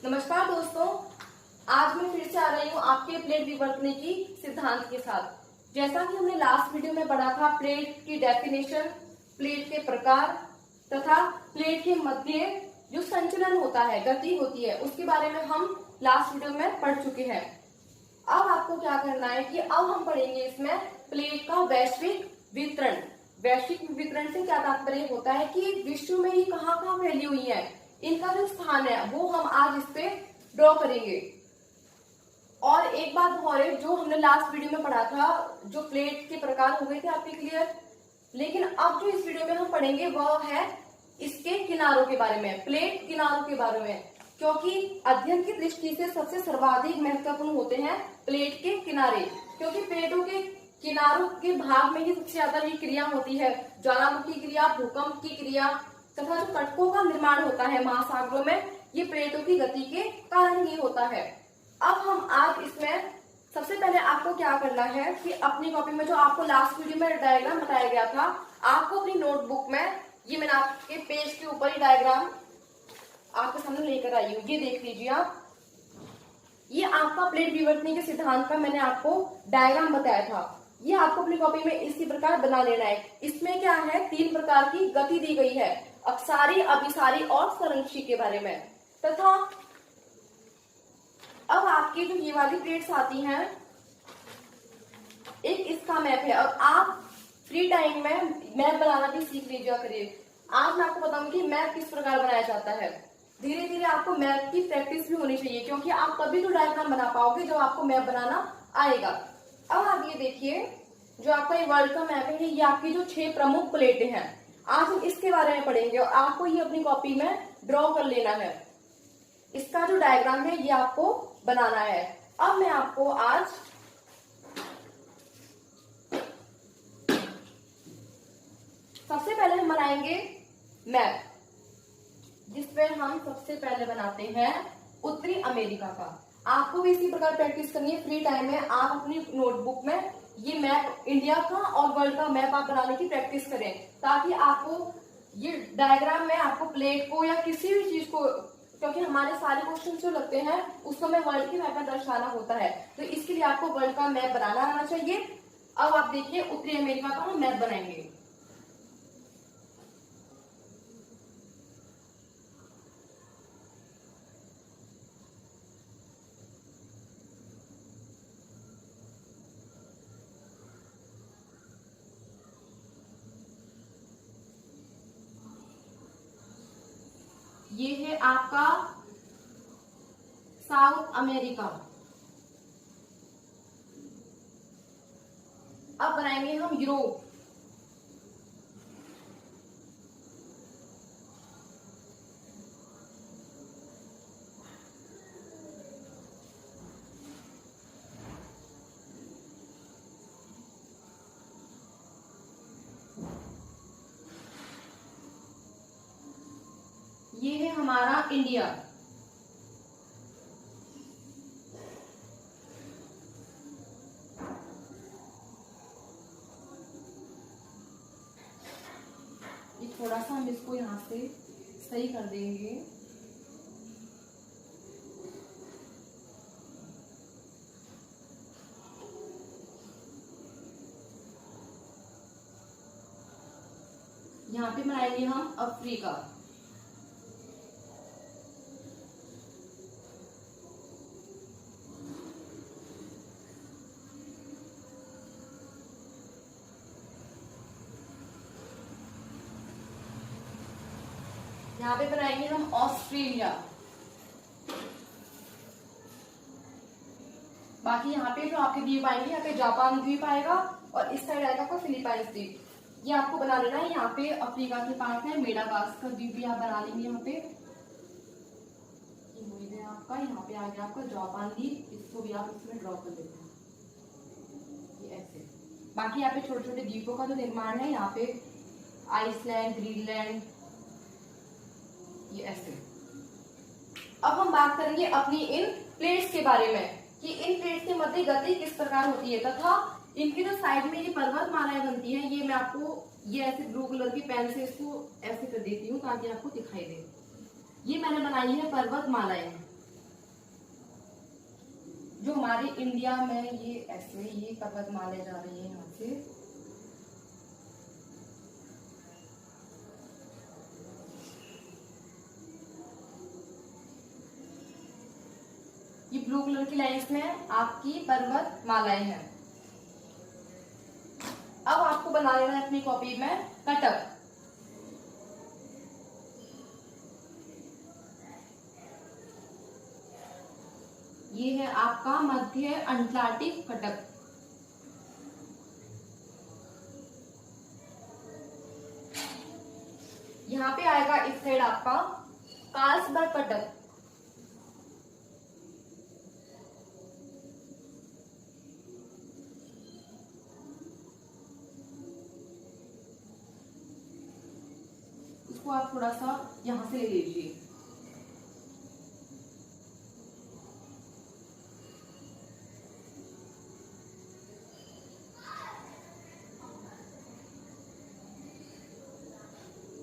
नमस्कार दोस्तों, आज मैं फिर से आ रही हूँ आपके प्लेट विवर्तने की सिद्धांत के साथ। जैसा कि हमने लास्ट वीडियो में पढ़ा था प्लेट की डेफिनेशन, प्लेट के प्रकार तथा प्लेट के मध्य जो संचलन होता है, गति होती है, उसके बारे में हम लास्ट वीडियो में पढ़ चुके हैं। अब आपको क्या करना है कि अब हम पढ़ेंगे इसमें प्लेट का वैश्विक वितरण। वैश्विक वितरण से क्या तात्पर्य होता है कि विश्व में ये कहाँ कहाँ फैली हुई है, इनका जो स्थान है वो हम आज इस पे ड्रॉ करेंगे। और एक बात और है, जो हमने लास्ट वीडियो में पढ़ा था, जो प्लेट के प्रकार हो गए थे आपके क्लियर, लेकिन अब जो इस वीडियो में हम पढ़ेंगे वह है इसके किनारों के बारे में, प्लेट किनारों के बारे में, क्योंकि अध्ययन की दृष्टि से सबसे सर्वाधिक महत्वपूर्ण होते हैं प्लेट के किनारे, क्योंकि प्लेटों के किनारों के भाग में ही सबसे ज्यादा ये क्रिया होती है, ज्वालामुखी क्रिया, भूकंप की क्रिया तथा जो कटकों का निर्माण होता है महासागरों में, ये प्लेटों की गति के कारण ही होता है। अब हम आज इसमें सबसे पहले आपको क्या करना है कि अपनी कॉपी में जो आपको लास्ट वीडियो में डायग्राम बताया गया था, आपको अपनी नोटबुक में, ये मैंने आपके पेज के ऊपर ही डायग्राम आपके सामने लेकर आई हूँ, ये देख लीजिए आप। ये आपका प्लेट विवर्तनी के सिद्धांत का मैंने आपको डायग्राम बताया था, ये आपको अपनी कॉपी में इसी प्रकार बना लेना है। इसमें क्या है, 3 प्रकार की गति दी गई है, अक्षारी, अभिसारी और संरक्षी के बारे में। तथा अब आपकी जो ये वाली प्लेट्स आती हैं, एक इसका मैप है। अब आप फ्री टाइम में मैप बनाना भी सीख लीजिए करिए। आज मैं आपको बताऊंगी कि मैप किस प्रकार बनाया जाता है। धीरे धीरे आपको मैप की प्रैक्टिस भी होनी चाहिए, क्योंकि आप तभी तो डायग्राम बना पाओगे जब आपको मैप बनाना आएगा। अब आप ये देखिए, जो आपका ये वर्ल्ड का मैप है, ये आपकी जो 6 प्रमुख प्लेटें हैं, आज हम इसके बारे में पढ़ेंगे और आपको ये अपनी कॉपी में ड्रॉ कर लेना है। इसका जो डायग्राम है ये आपको बनाना है। अब मैं आपको आज सबसे पहले हम बनाएंगे मैप, जिसपे हम सबसे पहले बनाते हैं उत्तरी अमेरिका का। आपको भी इसी प्रकार प्रैक्टिस करनी है। फ्री टाइम में आप अपनी नोटबुक में ये मैप, इंडिया का और वर्ल्ड का मैप आप बनाने की प्रैक्टिस करें, ताकि आपको ये डायग्राम में आपको प्लेट को या किसी भी चीज को, क्योंकि हमारे सारे क्वेश्चन जो लगते हैं उसको हमें वर्ल्ड के मैप में दर्शाना होता है, तो इसके लिए आपको वर्ल्ड का मैप बनाना आना चाहिए। अब आप देखिए, उत्तरी अमेरिका का हम मैप बनाएंगे। ये है आपका साउथ अमेरिका। अब बनाएंगे हम यूरोप। ये है हमारा इंडिया। ये थोड़ा सा हम इसको यहाँ से सही कर देंगे। यहाँ पे बनाएंगे हम अफ्रीका। यहाँ पे बनाएंगे हम ऑस्ट्रेलिया। बाकी यहाँ पे जो आपके द्वीप आएंगे, यहाँ पे जापान द्वीप आएगा और इस साइड आएगा आपका फिलीपाइंस द्वीप। ये आपको बना लेना है। यहाँ पे अफ्रीका के पास है मेडागास्कर द्वीप भी आप बना लेंगे। यहाँ पे ये हो गया आपका, यहाँ पे आ गया आपका जापान द्वीप, इसको भी आप इसमें ड्रॉ कर देते हैं, ये ऐसे। बाकी यहाँ पे छोटे छोटे द्वीपों का जो निर्माण है, यहाँ पे आइसलैंड, ग्रीनलैंड, ये ऐसे। अब हम बात करेंगे अपनी इन प्लेट्स के बारे में कि इन प्लेट्स के मध्य गति किस प्रकार होती है तथा इनकी जो साइड में ये पर्वत मालाएं बनती है। ये मैं आपको ये ऐसे ब्लू कलर की पेन से इसको ऐसे कर देती हूँ ताकि आपको दिखाई दे। ये मैंने बनाई है पर्वत मालाएं। जो हमारे इंडिया में ये ऐसे ये पर्वतमाला जा रही है यहाँ से, ये ब्लू कलर की लाइंस में आपकी पर्वतमालाएं हैं। अब आपको बना लेना है अपनी कॉपी में कटक। ये है आपका मध्य अटलांटिक कटक। यहाँ पे आएगा इस साइड आपका कार्लसबर्ग कटक। इसको आप थोड़ा सा यहां से ले लीजिए।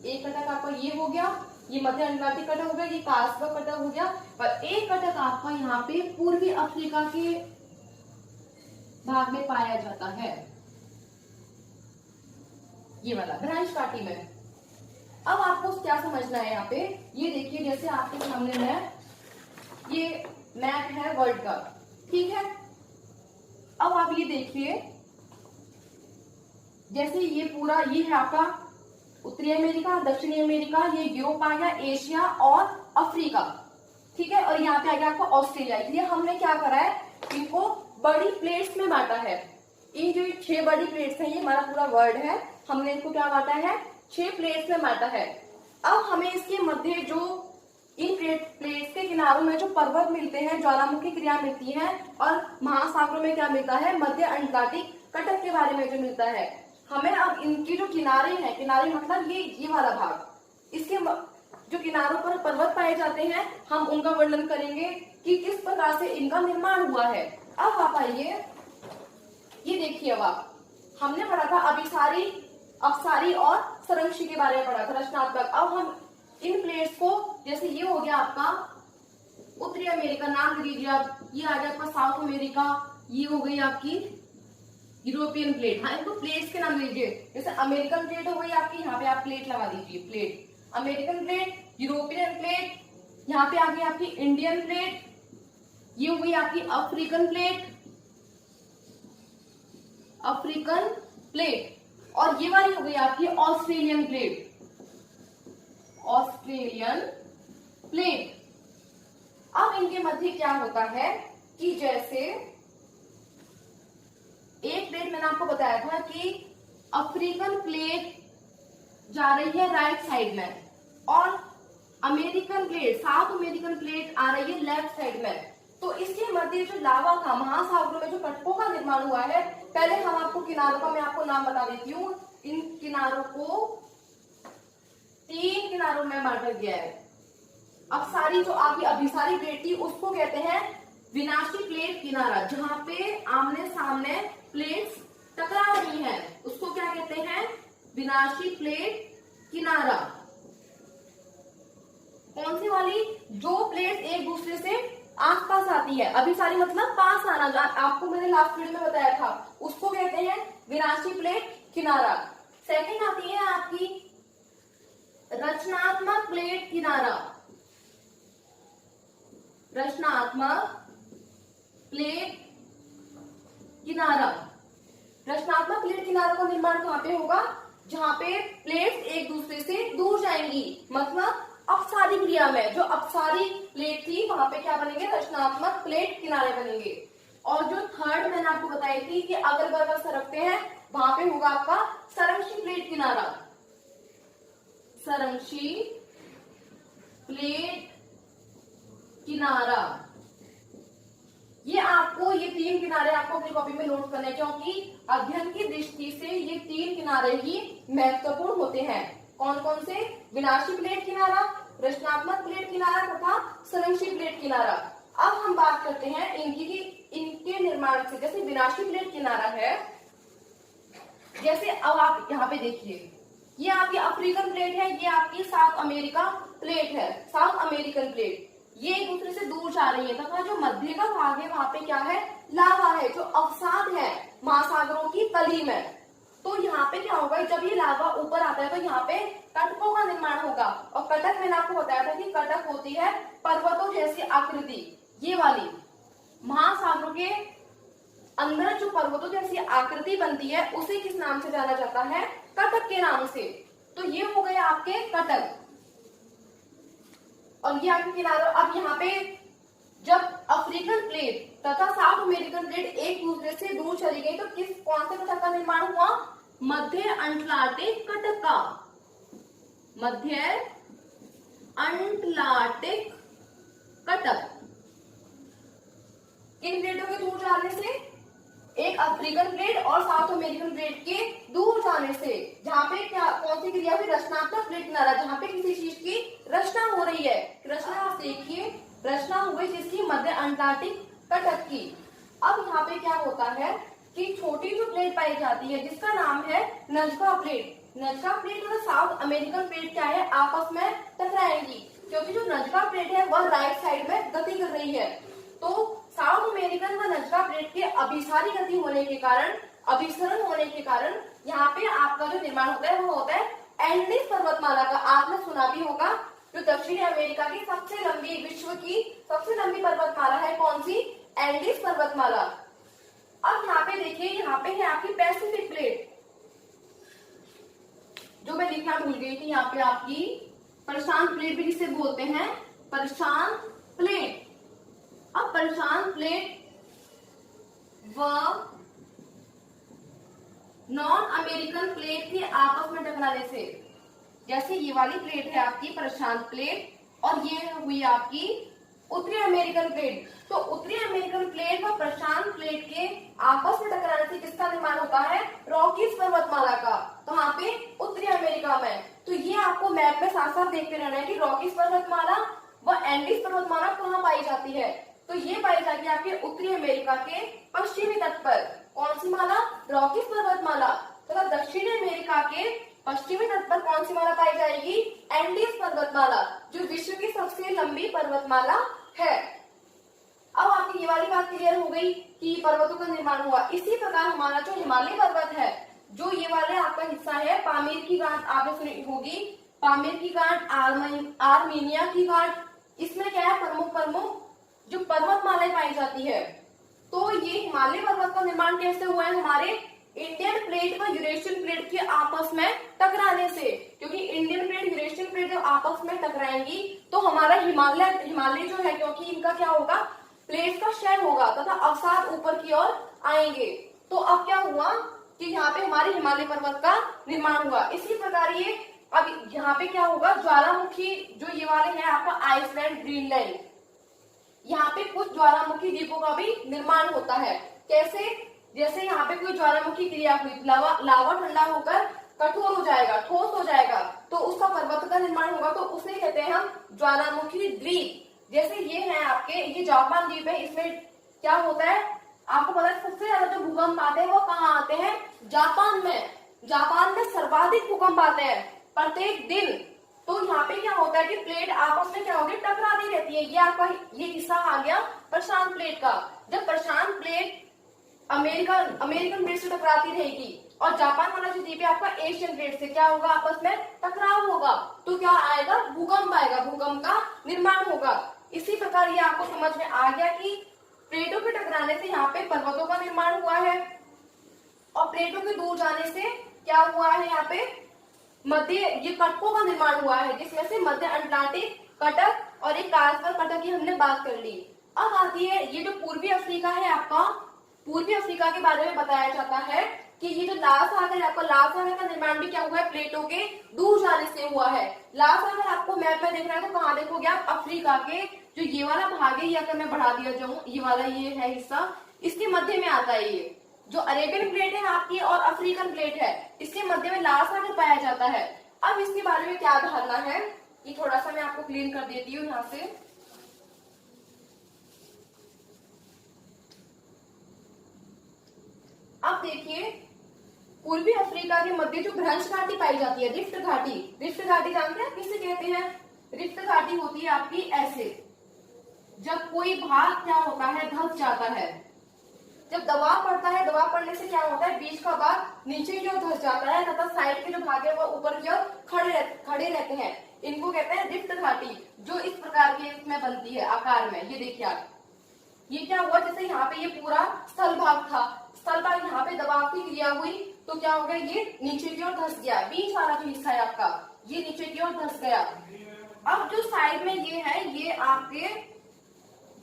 एक कटक आपका ये हो गया, ये मध्य अटलांटिक कटक हो गया, ये कार्लसबर्ग कटक हो गया, और एक कटक आपका यहाँ पे पूर्वी अफ्रीका के भाग में पाया जाता है, ये वाला ब्रांच पार्टी में। अब आपको क्या समझना है यहाँ पे, ये देखिए जैसे आपके सामने में ये मैप है वर्ल्ड का, ठीक है। अब आप ये देखिए जैसे ये पूरा ये है आपका उत्तरी अमेरिका, दक्षिणी अमेरिका, ये यूरोप आ गया, एशिया और अफ्रीका, ठीक है। और यहाँ पे आ गया आपका ऑस्ट्रेलिया। इसलिए हमने क्या करा है, इनको बड़ी प्लेट्स में बांटा है। इन जो 6 बड़ी प्लेट्स हैं, ये हमारा पूरा वर्ल्ड है, हमने इनको क्या बांटा है, 6 प्लेट्स में बांटा है। अब हमें इसके मध्य जो इन प्लेट्स के किनारों में जो पर्वत मिलते हैं, ज्वालामुखी क्रिया मिलती है, और महासागरों में क्या मिलता है, मध्य अटलांटिक कटक के बारे में जो मिलता है, हमें अब इनकी जो किनारे हैं, किनारे मतलब ये वाला भाग, इसके जो किनारों पर पर्वत पाए जाते हैं, हम उनका वर्णन करेंगे कि किस प्रकार से इनका निर्माण हुआ है। अब आप आइए, ये देखिए, अब आप हमने पढ़ा था अपसारी और संरक्षी के बारे में पढ़ा था, रचनात्मक। अब हम इन प्लेट्स को, जैसे ये हो गया आपका उत्तरी अमेरिका, नाम दीजिए आप, ये आ गया आपका साउथ अमेरिका, ये हो गई आपकी यूरोपियन प्लेट। हाँ, इनको प्लेट्स के नाम लीजिए। जैसे अमेरिकन प्लेट हो गई आपकी, यहाँ पे आप प्लेट लगा दीजिए, plate American plate, European plate, यहाँ पे आ गई आपकी इंडियन प्लेट, ये हो गई आपकी अफ्रीकन प्लेट, और ये वाली हो गई आपकी ऑस्ट्रेलियन प्लेट, अब इनके मध्य क्या होता है कि जैसे एक प्लेट मैंने आपको बताया था कि अफ्रीकन प्लेट जा रही है राइट साइड में, और American plate, South American plate आ रही है लेफ्ट साइड में। तो इसके मध्य जो लावा का, महासागरों में जो कटकों का निर्माण हुआ है, पहले हम आपको किनारों का मैं आपको नाम बता देती हूँ। इन किनारों को 3 किनारों में बांटा गया है। अब सारी जो आपकी अभिसारी प्लेट थी, उसको कहते हैं विनाशी प्लेट किनारा, जहां पे आमने सामने प्लेट्स टकरा रही हैं, उसको क्या कहते हैं, विनाशी प्लेट किनारा। कौन सी वाली, जो प्लेट एक दूसरे से आसपास आती है, अभिसारी मतलब पास आना, जो आपको मैंने लास्ट वीडियो में बताया था, उसको कहते हैं विनाशी प्लेट किनारा। सेकंड आती है आपकी रचनात्मक प्लेट किनारा, रचनात्मक प्लेट किनारा। रचनात्मक प्लेट किनारा का निर्माण कहां पे होगा, जहां पे प्लेट्स एक दूसरे से दूर जाएंगी, मतलब अपसारी क्रिया में जो अपसारी प्लेट थी, वहां पे क्या बनेंगे, रचनात्मक प्लेट किनारे बनेंगे। और जो थर्ड मैंने आपको बताई थी कि अगल बगल सरकते हैं, वहां पे होगा आपका संरक्षी प्लेट किनारा, संरक्षी प्लेट किनारा। ये 3 किनारे आपको अपनी कॉपी में नोट करने, क्योंकि अध्ययन की दृष्टि से ये 3 किनारे ही महत्वपूर्ण होते हैं। कौन कौन से, विनाशी प्लेट किनारा, रचनात्मक प्लेट किनारा तथा संरक्षी प्लेट किनारा। अब हम बात करते हैं इनके निर्माण से। जैसे विनाशी प्लेट किनारा है, जैसे अब आप यहाँ पे देखिए, ये आपकी अफ्रीकन प्लेट है, ये आपकी साउथ अमेरिका प्लेट है, साउथ अमेरिकन प्लेट। ये एक दूसरे से दूर जा रही है तथा जो मध्य का भाग है वहां पे क्या है, लावा है, जो अवसाद है महासागरों की तली में। तो यहाँ पे क्या होगा, जब ये लावा ऊपर आता है तो यहाँ पे कटकों का निर्माण होगा। और कटक मैंने आपको बताया था कि कटक होती है पर्वतों जैसी आकृति, ये वाली महासागरों के अंदर जो पर्वतों जैसी आकृति बनती है उसे किस नाम से जाना जाता है, कटक के नाम से। तो ये हो गए आपके कटक और ये आपके किनारों। अब यहाँ पे जब अफ्रीकन प्लेट तथा साउथ अमेरिकन प्लेट एक दूसरे से दूर चली गई तो कौन से कटक का निर्माण हुआ, मध्य अटलांटिक कटक का, मध्य अटलांटिक कटक। किन प्लेटों के दूर जाने से, एक अफ्रीकन प्लेट और साउथ अमेरिकन प्लेट के दूर जाने से, जहाँ पे क्या कौन सी क्रिया हुई, रचनात्मक प्लेट किनारा, जहाँ पे किसी चीज की रचना हो रही है। रचना आप देखिए, रचना हो गई जिसकी मध्य अटलांटिक कटक की। अब यहाँ पे क्या होता है कि छोटी जो प्लेट पाई जाती है जिसका नाम है नजका प्लेट। नजका प्लेट और साउथ अमेरिकन प्लेट क्या है, आपस में टकराएंगी, क्योंकि जो नजका प्लेट है वह राइट साइड में गति कर रही है। तो साउथ अमेरिकन व नजका प्लेट के अभिसारी गति होने के कारण, अभिसरण होने के कारण यहाँ पे आपका जो निर्माण होता है वो होता है एंडीज पर्वतमाला का। आपने सुना भी होगा, जो दक्षिणी अमेरिका की सबसे लंबी, विश्व की सबसे लंबी पर्वतमाला है कौन सी, एंडीज पर्वतमाला। अब यहाँ पे देखिए, यहाँ पे है आपकी पैसिफिक प्लेट, जो मैं लिखना भूल गई थी, यहाँ पे आपकी प्रशांत प्लेट भी जिसे बोलते हैं, प्रशांत प्लेट। अब प्रशांत प्लेट व नॉन अमेरिकन प्लेट के आपस में टकराने से, जैसे ये वाली प्लेट है आपकी प्रशांत प्लेट और ये हुई आपकी उत्तरी अमेरिकन प्लेट। तो उत्तरी अमेरिकन प्लेट व प्रशांत प्लेट के आपस में टकराने से किसका निर्माण होता है, रॉकीज पर्वतमाला का। तो यहाँ पे उत्तरी अमेरिका में, तो ये आपको मैप में साफ साफ देखते रहना है कि रॉकीज पर्वतमाला व एंडीज पर्वतमाला कहाँ पाई जाती है। तो ये पाई जाती है आपके उत्तरी अमेरिका के पश्चिमी तट पर, कौन सी माला, रॉकीज पर्वतमाला। तथा दक्षिणी अमेरिका के पश्चिमी तट पर कौन सी माला पाई जाएगी, एंडीज पर्वतमाला, जो विश्व की सबसे लंबी पर्वतमाला है। अब आपकी ये वाली बात क्लियर हो गई कि पर्वतों का निर्माण हुआ। इसी प्रकार हमारा जो हिमालय पर्वत है, जो ये वाले आपका हिस्सा है, पामीर की गांठ आपने सुनी होगी, पामीर की गांठ, आर्मेनिया की गांठ, इसमें क्या है, प्रमुख जो पर्वतमालाएं पाई जाती है। तो ये हिमालय पर्वत का निर्माण कैसे हुआ है, हमारे इंडियन प्लेट व यूरेशियन प्लेट के आपस में टकराने से। क्योंकि इंडियन प्लेट यूरेशियन प्लेट जब आपस में टकराएंगी तो हमारा हिमालय जो है, क्योंकि इनका क्या होगा, प्लेट का क्षय होगा तथा अवसाद ऊपर की ओर आएंगे। तो अब क्या हुआ कि यहाँ पे हमारे हिमालय पर्वत का निर्माण हुआ। इसी प्रकार ये अब यहाँ पे क्या होगा, ज्वालामुखी जो ये वाले हैं आपका आइसलैंड, ग्रीनलैंड, यहाँ पे कुछ ज्वालामुखी द्वीपों का भी निर्माण होता है। कैसे, जैसे यहाँ पे कोई ज्वालामुखी क्रिया हुई, लावा ठंडा होकर कठोर हो जाएगा, ठोस हो जाएगा, तो उसका पर्वत का निर्माण होगा, तो उसे कहते हैं हम ज्वालामुखी द्वीप। जैसे ये है आपके, ये जापान द्वीप है, इसमें क्या होता है आपको पता है, सबसे ज्यादा जो भूकंप आते हैं वो कहाँ आते हैं, जापान में। जापान में सर्वाधिक भूकंप आते हैं प्रत्येक दिन। तो यहाँ पे क्या होता है कि प्लेट आपस में क्या होगी, टकराती रहती है। ये आपका ये हिस्सा आ गया प्रशांत प्लेट का। जब प्रशांत प्लेट अमेरिकन प्लेट से टकराती रहेगी और जापान वाला जो द्वीप है आपका एशियन प्लेट से, क्या होगा, आपस में टकराव होगा, तो क्या आएगा, भूकंप आएगा, भूकंप का निर्माण होगा। इसी प्रकार ये आपको समझ में आ गया कि प्लेटों के टकराने से यहाँ पे पर्वतों का निर्माण हुआ है और प्लेटों के दूर जाने से क्या हुआ है, यहाँ पे मध्य ये कटकों का निर्माण हुआ है, जिसमें से मध्य अटलांटिक कटक और एक कारस्पर कटक की हमने बात कर ली। अब आती है ये जो पूर्वी अफ्रीका है आपका, पूर्वी अफ्रीका के बारे में बताया जाता है कि ये जो लाल सागर है आपका, लाल सागर का निर्माण भी क्या हुआ है, प्लेटों के दूर जाने से हुआ है। लाल सागर आपको मैप में देख रहा है तो कहाँ देखोगे आप, अफ्रीका के जो ये वाला भाग है, ये अगर मैं बढ़ा दिया जाऊँ, ये वाला ये है हिस्सा, इसके मध्य में आता है। ये जो अरेबियन प्लेट है आपकी और अफ्रीकन प्लेट है, इसके मध्य में लाल सागर पाया जाता है। अब इसके बारे में क्या धारणा है, ये थोड़ा सा मैं आपको क्लीन कर देती हूँ यहाँ से। अब देखिए, पूर्वी अफ्रीका के मध्य जो भ्रंश घाटी पाई जाती है, रिफ्ट घाटी, रिफ्ट घाटी जानते हैं किसे कहते हैं, रिफ्ट घाटी होती है आपकी ऐसे, जब कोई भाग क्या होता है, धंस जाता है। जब दबाव पड़ता है, दबाव पड़ने से क्या होता है, बीच का भाग नीचे की ओर धंस जाता है तथा साइड के जो भाग है वो ऊपर की ओर खड़े रहते हैं। इनको कहते हैं रिक्त घाटी, जो इस प्रकार की इसमें बनती है आकार में। ये देखिए आप, ये क्या हुआ, जैसे यहाँ पे ये पूरा स्थल भाग था, स्थल भाग यहाँ पे दबाव की क्रिया हुई तो क्या हो गया, ये नीचे की ओर धंस गया। बीच वाला जो हिस्सा है आपका, ये नीचे की ओर धंस गया। अब जो साइड में ये है, ये आपके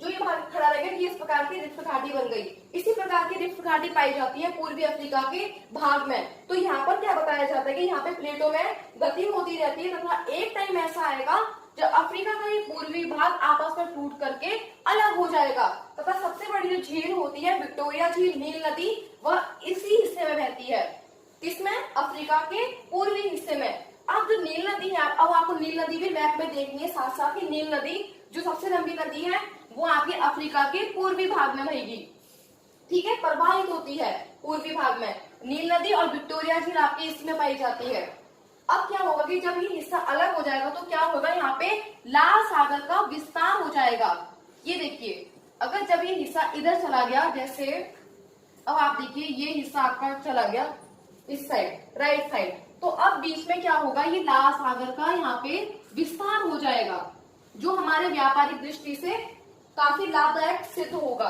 जो ये भाग खड़ा रहेगा, ये इस प्रकार की रिक्त घाटी बन गई। इसी प्रकार की रिक्त घाटी पाई जाती है पूर्वी अफ्रीका के भाग में। तो यहाँ पर क्या बताया जाता है कि यहाँ पे प्लेटों में गति होती रहती है तथा एक टाइम ऐसा आएगा जब अफ्रीका का ये पूर्वी भाग आपस में टूट करके अलग हो जाएगा तथा सबसे बड़ी जो झील होती है विक्टोरिया झील, नील नदी, वह इसी हिस्से में बहती है। किसमें, अफ्रीका के पूर्वी हिस्से में। अब जो नील नदी है, अब आपको नील नदी भी मैप में देखनी है साथ साथ ही। नील नदी जो सबसे लंबी नदी है वो आपके अफ्रीका के पूर्वी भाग में बहेगी, ठीक है, प्रवाहित होती है पूर्वी भाग में। नील नदी और विक्टोरिया झील आपके इसमें पाई जाती है। अब क्या होगा कि जब ये हिस्सा अलग हो जाएगा तो क्या होगा, यहाँ पे लाल सागर का विस्तार हो जाएगा। ये देखिए, अगर जब ये हिस्सा इधर चला गया, जैसे अब आप देखिए ये हिस्सा आपका चला गया इस साइड, राइट साइड, तो अब बीच में क्या होगा, ये लाल सागर का यहाँ पे विस्तार हो जाएगा, जो हमारे व्यापारिक दृष्टि से काफी लाभदायक सिद्ध होगा।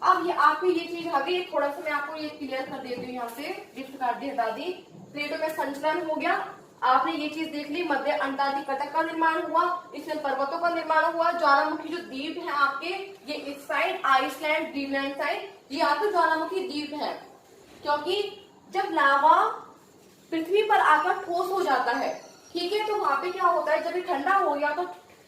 अब ये आपको ये चीज आ गई, थोड़ा सा मैं आपको ये क्लियर कर देती हूँ। यहाँ से रिक्त घाटी हटा दी, प्लेटों में संचलन हो गया, आपने ये चीज देख ली। मध्य अंटार्कटिक कटक का निर्माण हुआ, इसमें पर्वतों का निर्माण हुआ। ज्वालामुखी जो द्वीप है आपके, ये इस साइड आइसलैंड, ग्रीनलैंड साइड, ये आपके ज्वालामुखी द्वीप है। क्योंकि जब लावा पृथ्वी पर आकर ठोस हो जाता है, ठीक है, तो वहां पे क्या होता है, जब ये ठंडा हो गया तो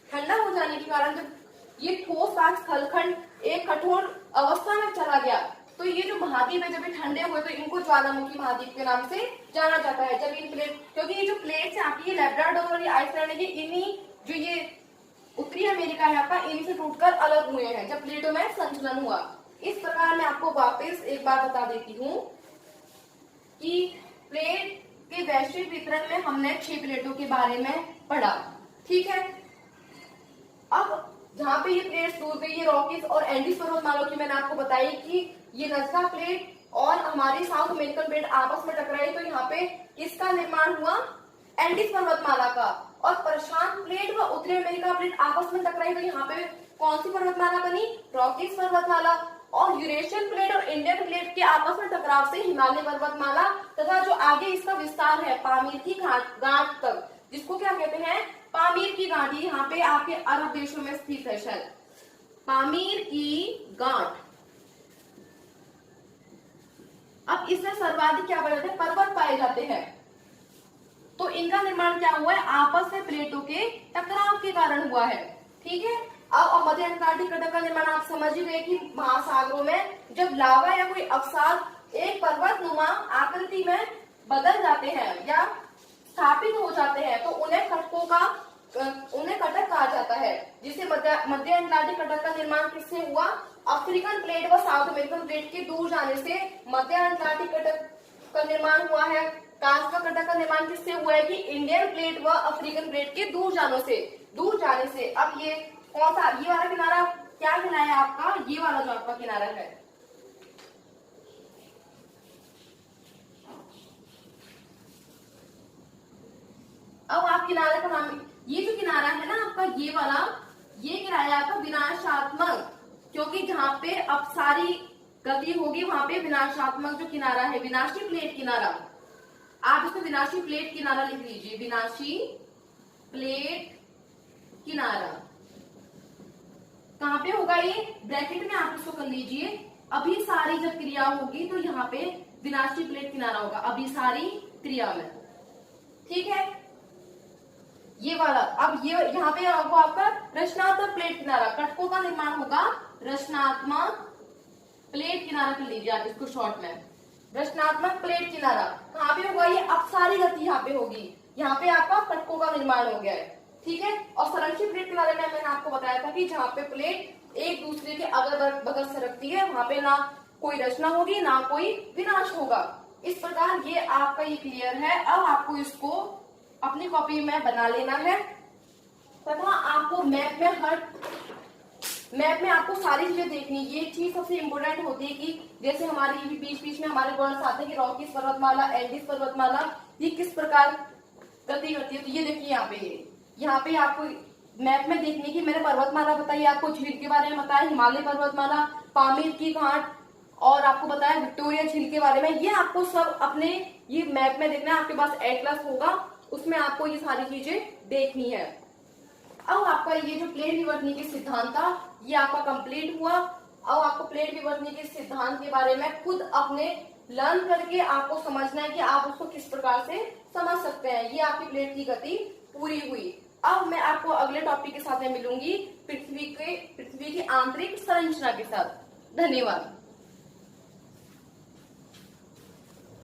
ठंडा हो जाने के कारण जब ये ठोस स्थलखंड एक कठोर अवस्था में चला गया तो ये जो महाद्वीप है, जब ये ठंडे हुए तो इनको ज्वालामुखी महाद्वीप के नाम से जाना जाता है। जब इन प्लेट, क्योंकि ये जो प्लेट्स है आपकी, ये लैब्राडोर और ये आइसलैंड है, ये इन्हीं जो ये उत्तरी अमेरिका है आपका, इन्हीं से टूटकर अलग हुए हैं जब प्लेटों में संचलन हुआ। इस प्रकार मैं आपको वापस एक बार बता देती हूँ कि प्लेट के वैश्विक वितरण में हमने 6 प्लेटों के बारे में पढ़ा, ठीक है। अब जहाँ पे ये प्लेट्स टूट गई, ये रॉकीज और एंडीज पर्वतमाला की मैंने आपको बताई कि ये नज़का प्लेट और हमारी साउथ अमेरिकन प्लेट आपस में टकराई तो यहाँ पे किसका निर्माण हुआ, एंडीज पर्वतमाला का। और प्रशांत प्लेट व उत्तरी अमेरिका प्लेट आपस में टकराई तो यहाँ पे कौन सी पर्वतमाला बनी, रॉकीज पर्वतमाला। और यूरेशियन प्लेट और इंडियन प्लेट के आपस में टकराव से हिमालय पर्वतमाला तथा जो आगे इसका विस्तार है पामीर की गांठ तक, जिसको क्या कहते हैं, पामीर की गांठ, यहाँ पे आपके अरब देशों में स्थित है शायद, पामीर की गांठ। अब इसमें सर्वाधिक क्या पाए जाते हैं, पर्वत पाए जाते हैं। तो इनका निर्माण क्या हुआ है, आपस में प्लेटों के टकराव के कारण हुआ है, ठीक है। अब मध्य अंटार्कटिक कटक का निर्माण आप समझ ही गए कि महासागरों में जब लावा या कोई अवसाद एक पर्वत नुमा आकृति में बदल जाते हैं या स्थापित हो जाते हैं तो उन्हें कटक कहा जाता है। जिसे मध्य अंटार्कटिक कटक का निर्माण किससे हुआ, अफ्रीकन प्लेट व साउथ अमेरिकन प्लेट के दूर जाने से मध्य अंटार्कटिक कटक का निर्माण हुआ है। कांस्का कटक का निर्माण किससे हुआ है कि इंडियन प्लेट व अफ्रीकन प्लेट के दूर जाने से। अब ये कौन सा, ये वाला किनारा क्या कहलाया आपका, ये वाला जो आपका किनारा है, अब आप किनारे का नाम, ये जो किनारा है ना आपका, ये वाला, ये किनारा आपका विनाशात्मक, क्योंकि जहां पे अब सारी गति होगी वहां पे विनाशात्मक जो किनारा है, विनाशी प्लेट किनारा, आप इसको विनाशी प्लेट किनारा लिख लीजिए, विनाशी प्लेट किनारा कहाँ पे होगा, ये ब्रैकेट में आप इसको कर लीजिए। अभी सारी जब क्रिया होगी तो यहाँ पे विनाशी प्लेट किनारा होगा, अभी सारी क्रिया में, ठीक है, ये वाला। अब ये यहाँ पे होगा आपका रचनात्मक प्लेट किनारा, कटकों का निर्माण होगा रचनात्मक प्लेट किनारा कर लीजिए आप इसको शॉर्ट में, रचनात्मक प्लेट किनारा कहाँ पे होगा, ये अब सारी गति यहाँ पे होगी, यहाँ पे आपका कटकों का निर्माण हो गया है, ठीक है। और संरक्षित प्लेट किनारे में मैंने आपको बताया था कि जहाँ पे प्लेट एक दूसरे के अगल बगल सरकती है वहां पे ना कोई रचना होगी ना कोई विनाश होगा। इस प्रकार ये आपका ये क्लियर है। अब आपको इसको अपनी कॉपी में बना लेना है तथा आपको मैप में हर मैप में आपको सारी चीजें देखनी। ये चीज सबसे इम्पोर्टेंट होती है कि जैसे हमारी बीच बीच में हमारे वर्ड्स आते हैं कि रॉकीज पर्वतमाला, एंडीज पर्वतमाला, ये किस प्रकार गति करती है। तो ये देखिए यहाँ पे आपको मैप में देखने की मैंने पर्वतमाला बताई, आपको झील के बारे में बताया, हिमालय पर्वतमाला, पामीर की घाट, और आपको बताया विक्टोरिया झील के बारे में। ये आपको सब अपने ये मैप में देखना है। आपके पास एटलस होगा, उसमें आपको ये सारी चीजें देखनी है। अब आपका ये जो प्लेट विवर्तनी के सिद्धांत था ये आपका कंप्लीट हुआ। अब आपको प्लेट विवर्तनी के सिद्धांत के बारे में खुद अपने लर्न करके आपको समझना है कि आप उसको किस प्रकार से समझ सकते हैं। ये आपकी प्लेट की गति पूरी हुई। अब मैं आपको अगले टॉपिक के साथ में मिलूंगी, पृथ्वी की आंतरिक संरचना के साथ। धन्यवाद।